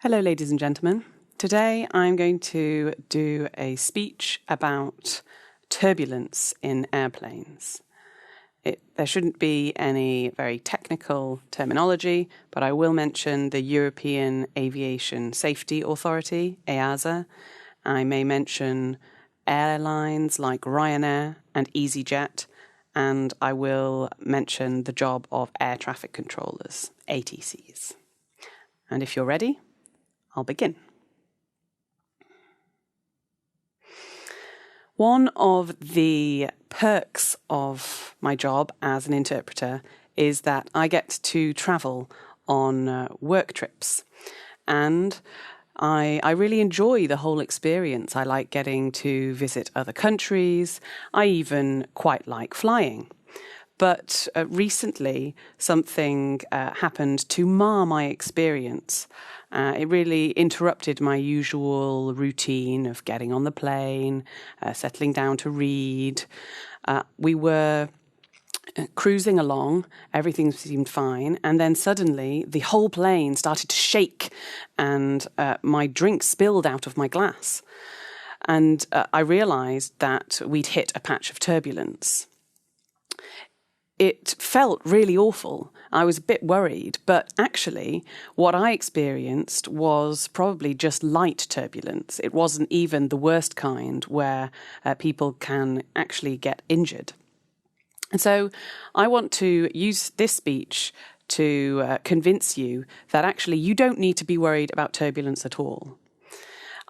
Hello, ladies and gentlemen. Today I'm going to do a speech about turbulence in airplanes. There shouldn't be any very technical terminology, but I will mention the European Aviation Safety Authority, EASA. I may mention airlines like Ryanair and EasyJet, and I will mention the job of air traffic controllers, ATCs. And if you're ready, I'll begin. One of the perks of my job as an interpreter is that I get to travel on work trips. And I really enjoy the whole experience. I like getting to visit other countries. I even quite like flying. But recently, something happened to mar my experience. It really interrupted my usual routine of getting on the plane, settling down to read. We were cruising along, everything seemed fine, and then suddenly the whole plane started to shake and my drink spilled out of my glass. And I realised that we'd hit a patch of turbulence. It felt really awful. I was a bit worried, but actually what I experienced was probably just light turbulence. It wasn't even the worst kind where people can actually get injured. And so I want to use this speech to convince you that actually you don't need to be worried about turbulence at all.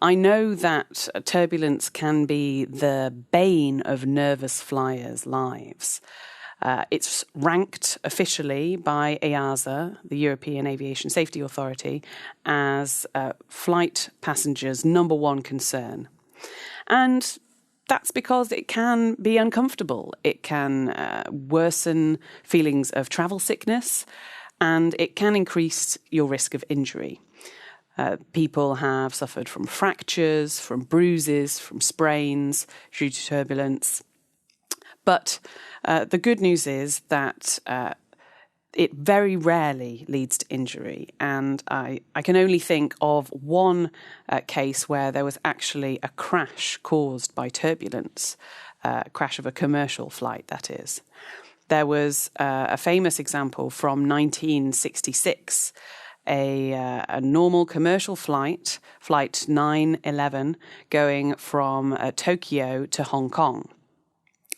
I know that turbulence can be the bane of nervous flyers' lives. It's ranked officially by EASA, the European Aviation Safety Authority, as flight passengers' number one concern. And that's because it can be uncomfortable. It can worsen feelings of travel sickness, and it can increase your risk of injury. People have suffered from fractures, from bruises, from sprains due to turbulence. But the good news is that it very rarely leads to injury. And I can only think of one case where there was actually a crash caused by turbulence, a crash of a commercial flight, that is. There was a famous example from 1966, a normal commercial flight, Flight 911, going from Tokyo to Hong Kong.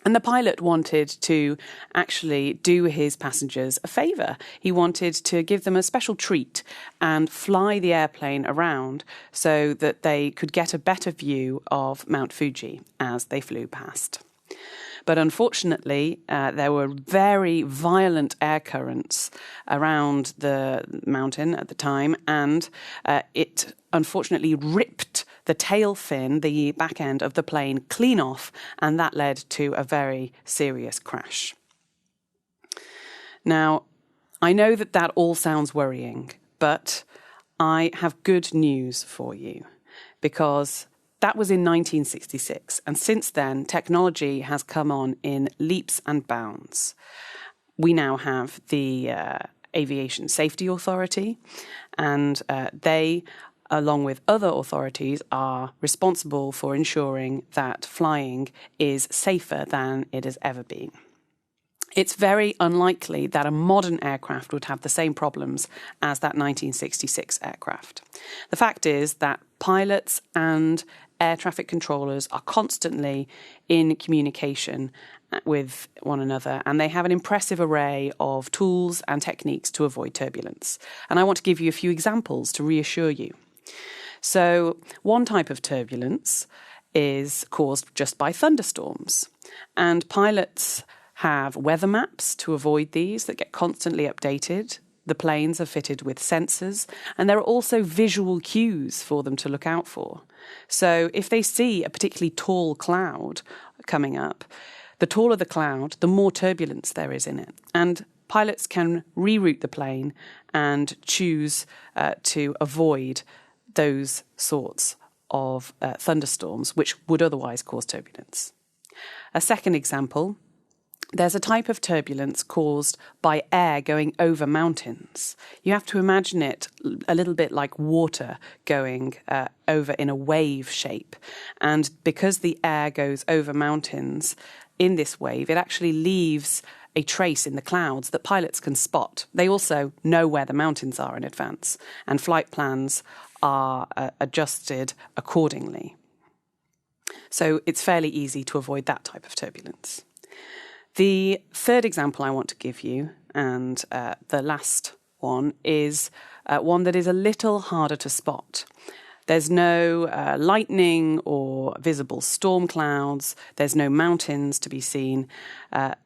And the pilot wanted to actually do his passengers a favour. He wanted to give them a special treat and fly the airplane around so that they could get a better view of Mount Fuji as they flew past. But unfortunately, there were very violent air currents around the mountain at the time, and it unfortunately ripped the tail fin, the back end of the plane, clean off, and that led to a very serious crash. Now, I know that all sounds worrying, but I have good news for you, because that was in 1966, and since then, technology has come on in leaps and bounds. We now have the Aviation Safety Authority, and they, along with other authorities, are responsible for ensuring that flying is safer than it has ever been. It's very unlikely that a modern aircraft would have the same problems as that 1966 aircraft. The fact is that pilots and air traffic controllers are constantly in communication with one another, and they have an impressive array of tools and techniques to avoid turbulence. And I want to give you a few examples to reassure you. So one type of turbulence is caused just by thunderstorms, and pilots have weather maps to avoid these that get constantly updated. The planes are fitted with sensors, and there are also visual cues for them to look out for. So if they see a particularly tall cloud coming up, the taller the cloud, the more turbulence there is in it. And pilots can reroute the plane and choose to avoid those sorts of thunderstorms, which would otherwise cause turbulence. A second example there's a type of turbulence caused by air going over mountains. You have to imagine it a little bit like water going over in a wave shape. And because the air goes over mountains in this wave, it actually leaves a trace in the clouds that pilots can spot. They also know where the mountains are in advance, and flight plans are adjusted accordingly. So it's fairly easy to avoid that type of turbulence. The third example I want to give you, and the last one, is one that is a little harder to spot. There's no lightning or visible storm clouds. There's no mountains to be seen.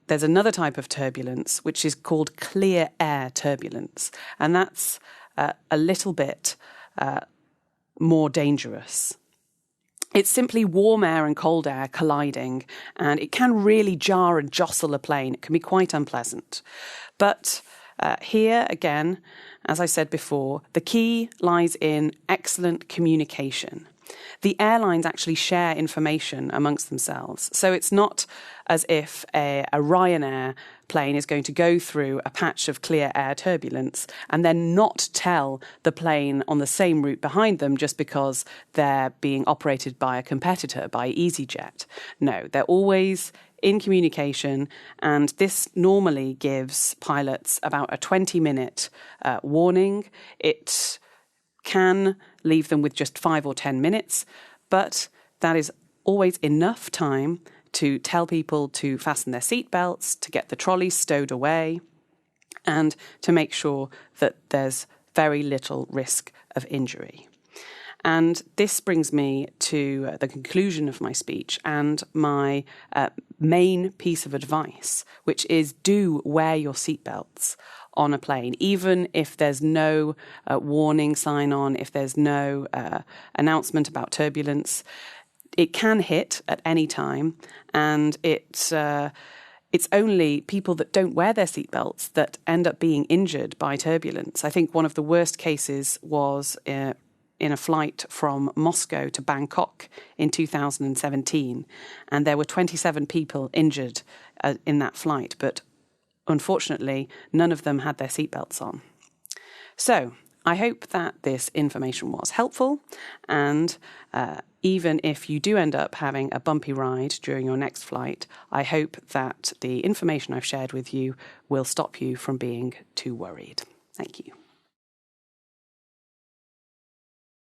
There's another type of turbulence, which is called clear air turbulence, and that's a little bit more dangerous. It's simply warm air and cold air colliding, and it can really jar and jostle a plane. It can be quite unpleasant. But here, again, as I said before, the key lies in excellent communication. The airlines actually share information amongst themselves. So it's not as if a Ryanair plane is going to go through a patch of clear air turbulence and then not tell the plane on the same route behind them just because they're being operated by a competitor, by EasyJet. No, they're always in communication, and this normally gives pilots about a 20-minute warning. It can leave them with just 5 or 10 minutes, but that is always enough time to tell people to fasten their seatbelts, to get the trolleys stowed away, and to make sure that there's very little risk of injury. And this brings me to the conclusion of my speech and my main piece of advice, which is do wear your seatbelts on a plane, even if there's no warning sign on, if there's no announcement about turbulence. It can hit at any time, and it's only people that don't wear their seatbelts that end up being injured by turbulence. I think one of the worst cases was in a flight from Moscow to Bangkok in 2017, and there were 27 people injured in that flight, but unfortunately, none of them had their seatbelts on. So I hope that this information was helpful, and even if you do end up having a bumpy ride during your next flight, I hope that the information I've shared with you will stop you from being too worried. Thank you.